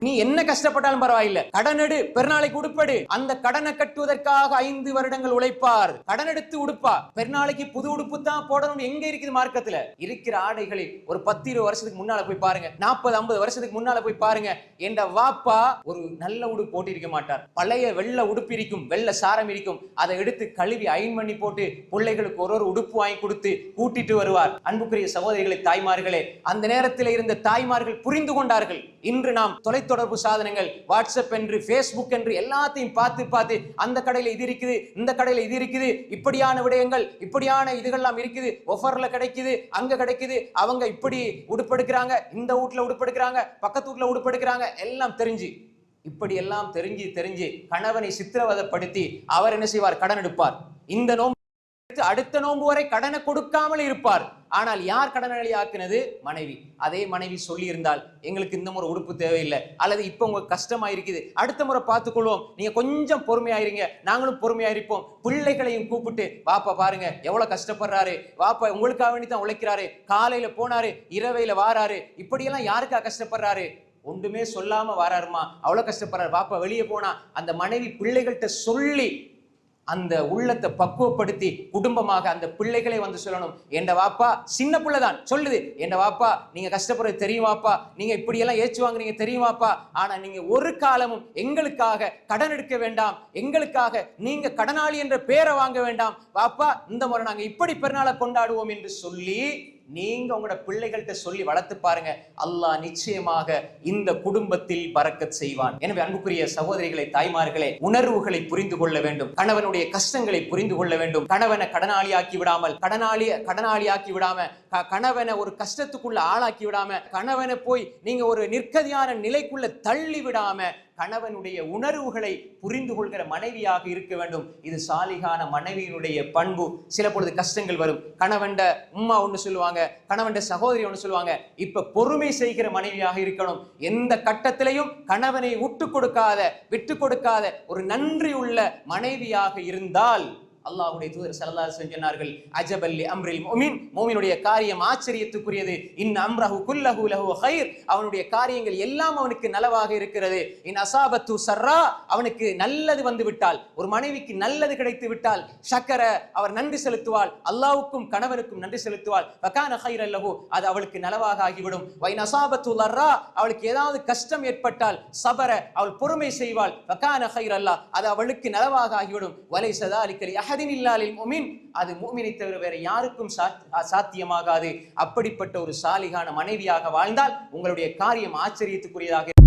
நீ என்ன கஷ்டப்பட்டாலும் பரவாயில்லை, கடன் எடு, பெருநாளைக்கு உடுப்படு. அந்த கடனை கட்டுவதற்காக 5 வருடங்கள் உழைப்பார். கடன் எடுத்து உடுப்பா, பெருநாளைக்கு புது உடுப்பு தான் போடணும். எங்க இருக்குது மார்க்கத்துல? இருக்கிற ஆடைகளை ஒரு 10-20 வருஷத்துக்கு முன்னால போய் பாருங்க, 40-50 வருஷத்துக்கு முன்னால போய் பாருங்க. என்ற வாப்பா ஒரு நல்ல உடுப்பு போட்டு இருக்க மாட்டார். பழைய வெள்ளை உடுப்பு இருக்கும், வெள்ளை சாரம் இருக்கும். அதை எடுத்து கழுவி அயன் பண்ணி போட்டு பிள்ளைகளுக்கு ஒரு உடுப்பு வாங்கி கொடுத்து கூட்டிட்டு வருவார். அன்புக்குரிய சகோதரிகளை, தாய்மார்களே, அந்த நேரத்தில் இருந்த தாய்மார்கள் புரிந்து கொண்டார்கள். இன்று நாம் தொலைத்தொடர்பு சாதனங்கள், வாட்ஸ்அப் என்று, பேஸ்புக் என்று எல்லாத்தையும் பார்த்து அந்த கடையில இது இருக்குது, இந்த கடையில இது இருக்குது, இப்படியான விடயங்கள், இப்படியான இதுகள்லாம் இருக்குது, ஆஃபர்ல கிடைக்குது, அங்க கிடைக்குது, அவங்க இப்படி உடுப்பெடுக்கிறாங்க, இந்த வீட்டுல உடுப்பெடுக்கிறாங்க, பக்கத்து வீட்டுல உடுப்பெடுக்கிறாங்க, எல்லாம் தெரிஞ்சு, இப்படி எல்லாம் தெரிஞ்சு கணவனை சித்திரவதைப்படுத்தி அவர் என்ன செய்வார்? கடன் எடுப்பார். இந்த நோன்பு அடுத்த நோன்பு வரை கடனை கொடுக்காமல் இருப்பார். ஆனால் யார் கடனாளி ஆக்குனது? மனைவி. அதே மனைவி சொல்லி இருந்தால், எங்களுக்கு இந்த முறை உடுப்பு தேவையில்லை, அல்லது இப்ப உங்களுக்கு கஷ்டமா இருக்குது, அடுத்த முறை பார்த்துக்கொள்வோம், நீங்க கொஞ்சம் பொறுமையாயிருங்க, நாங்களும் பொறுமையாயிருப்போம். பிள்ளைகளையும் கூப்பிட்டு, வாப்பா பாருங்க எவ்வளவு கஷ்டப்படுறாரு, வாப்பா உங்களுக்காக வேண்டி தான் உழைக்கிறாரு, காலையில போனாரு, இரவையில வாராரு, இப்படியெல்லாம் யாருக்கா கஷ்டப்படுறாரு? ஒன்றுமே சொல்லாம வாராருமா, அவ்வளவு கஷ்டப்படுறாரு, வாப்பா வெளியே போனா. அந்த மனைவி பிள்ளைகள்கிட்ட சொல்லி அந்த உள்ளத்தை பக்குவப்படுத்தி குடும்பமாக அந்த பிள்ளைகளை வந்து சொல்லணும், என்ற வாப்பா சின்ன பிள்ளைதான் சொல்லுது, என்ற வாப்பா நீங்க கஷ்டப்படுறது தெரியுமாப்பா, நீங்க இப்படி எல்லாம் ஏச்சு வாங்குறீங்க தெரியுமாப்பா, ஆனா நீங்க ஒரு காலமும் எங்களுக்காக கடன் எடுக்க வேண்டாம், எங்களுக்காக நீங்க கடனாளி என்ற பேரை வாங்க வேண்டாம் வாப்பா, இந்த முறை நாங்க இப்படி பெருநாளை கொண்டாடுவோம் என்று சொல்லி நீங்க உங்களோட பிள்ளைகள்கிட்ட சொல்லி வளர்த்து பாருங்க. அல்லாஹ் நிச்சயமாக இந்த குடும்பத்தில் பரக்கத் செய்வான். எனவே அன்புக்குரிய சகோதரிகளை, தாய்மார்களே, உணர்வுகளை புரிந்து கொள்ள வேண்டும், கணவனுடைய கஷ்டங்களை புரிந்து கொள்ள வேண்டும். கணவனை கடனாளியாக்கி விடாமல், கடனாளியாக்கி விடாம, கணவனை ஒரு கஷ்டத்துக்குள்ள ஆளாக்கி விடாம, கணவனை போய் நீங்க ஒரு நிர்கதியான நிலைக்குள்ள தள்ளி விடாம, கணவனுடைய உணர்வுகளை புரிந்து கொள்கிற மனைவியாக இருக்க வேண்டும். இது சாலிகான மனைவியினுடைய பண்பு. சில பொழுது கஷ்டங்கள் வரும், கணவன்ட உம்மா ஒன்று சொல்லுவாங்க, கணவன்ட சகோதரி ஒன்று சொல்லுவாங்க. இப்ப பொறுமை செய்கிற மனைவியாக இருக்கணும். எந்த கட்டத்திலையும் கணவனை விட்டு கொடுக்காத ஒரு நன்றி உள்ள மனைவியாக இருந்தால், அல்லாஹ்வுடைய தூதர் ஸல்லல்லாஹு அலைஹி வஸல்லம் சொன்னார்கள், அஜபல் லி அம்ரில் முஃமின், முஃமினுடைய காரியம் ஆச்சரியத்துக்குரியது. இன் அம்ரஹு குல்லஹு லஹு கைர், அவனுடைய காரியங்கள் எல்லாம் அவனுக்கு நலவாக இருக்கிறது. இன் அஸாபத்து ஸர்ரா, அவனுக்கு நல்லது வந்து விட்டால், ஒரு மனைவிக்கு நல்லது கிடைத்து விட்டால், ஷக்கர, அவர் நன்றி செலுத்துவாள், அல்லாஹ்வுக்கும் கணவனுக்கும் நன்றி செலுத்துவாள், வகான கைரல் லஹு, அது அவளுக்கு நலவாக ஆகிவிடும். வைன் அஸாபத்து லர்ரா, அவளுக்கு ஏதாவது கஷ்டம் ஏற்பட்டால், சபர, அவள் பொறுமை செய்வாள், வகான கைரல்லா, அது அவளுக்கு நலவாக ஆகிவிடும். வலைஸ ஸாலிக அது முஃமினை தவிர வேற யாருக்கும் சாத்தியமாகாது. அப்படிப்பட்ட ஒரு சாலிகான மனைவியாக வாழ்ந்தால் உங்களுடைய காரியம் ஆச்சரியத்துக்குரியதாக